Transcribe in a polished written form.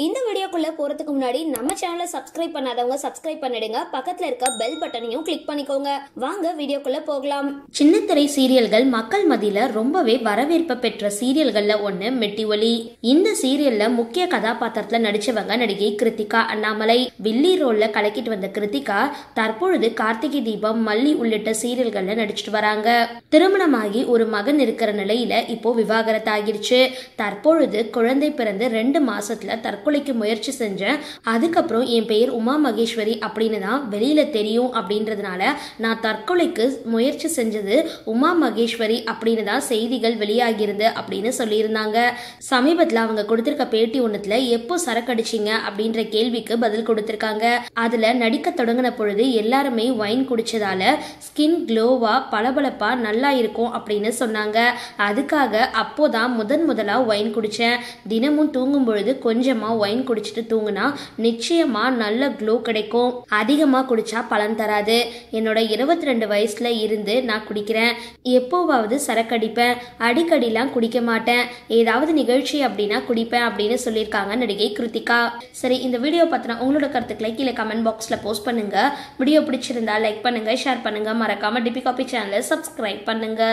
இந்த வீடியோக்குள்ள போறதுக்கு முன்னாடி நம்ம சேனலை சப்ஸ்கிரைப் பண்ணாதவங்க சப்ஸ்கிரைப் பண்ணிடுங்க, பக்கத்துல இருக்க பெல் பட்டனையும் கிளிக் பண்ணிக்கோங்க. வாங்க வீடியோக்குள்ள போகலாம். சின்னத்திரை சீரியல்கள் மக்கள் மத்தியில ரொம்பவே வரவேற்பு பெற்ற சீரியல்கள்ல ஒண்ணு மெட்டி ஒலி. இந்த சீரியல்ல முக்கிய கதாபாத்திரத்துல நடிச்சவங்க நடிகை கிருத்திகா அண்ணாமலை. வில்லி ரோல்ல கலக்கிட்டு வந்த கிருத்திகா தற்பொழுது கார்த்திகை தீபம், மல்லி உள்ளிட்ட சீரியல்கள்ல நடிச்சிட்டு வராங்க. திருமணமாகி ஒரு மகன் இருக்கிற நிலையில இப்போ விவாகரத்து ஆகிருச்சு. தற்பொழுது குழந்தை பிறந்து 2 மாசத்துல தற்கொலைக்கு முயற்சி செஞ்சேன். அதுக்கப்புறம் என் பெயர் உமா மகேஸ்வரி அப்படின்னு தான் வெளியில தெரியும் அப்படின்றதுனால நான் தற்கொலைக்கு முயற்சி செஞ்சது உமா மகேஸ்வரி அப்படின்னு தான் செய்திகள் வெளியாகிறது அப்படின்னு சொல்லியிருந்தாங்க. சமீபத்தில் அவங்க கொடுத்திருக்க பேட்டி ஒண்ணுத்துல எப்போ சரக்கடிச்சிங்க அப்படின்ற கேள்விக்கு பதில் கொடுத்திருக்காங்க. அதுல நடிக்க தொடங்கின பொழுது எல்லாருமே வைன் குடிச்சதால ஸ்கின் க்ளோவா பளபளப்பா நல்லா இருக்கும் அப்படின்னு சொன்னாங்க. அதுக்காக அப்போதான் முதலா வைன் குடிச்சேன். தினமும் தூங்கும் பொழுது கொஞ்சமா வைன் குடிச்சிட்டு தூங்குனா நிச்சயமா நல்ல க்ளோ கிடைக்கும். அதிகமா குடிச்சா பலன் தராது. என்னோட 22 வயசுல இருந்து நான் குடிக்கிறேன். எப்போவாவது சரக்கடிப்பேன், அடிக்கடிலாம் குடிக்க மாட்டேன். ஏதாவது நிகழ்ச்சி அப்படின்னா குடிப்பேன் அப்படின்னு சொல்லியிருக்காங்க நடிகை கிருத்திகா. சரி, இந்த வீடியோ பத்தின உங்களோட கருத்துக்களை கீழே கமெண்ட் பாக்ஸ்ல போஸ்ட் பண்ணுங்க. வீடியோ பிடிச்சிருந்தா லைக் பண்ணுங்க, ஷேர் பண்ணுங்க, மறக்காம டிபி காபி சேனலை சப்ஸ்கிரைப் பண்ணுங்க.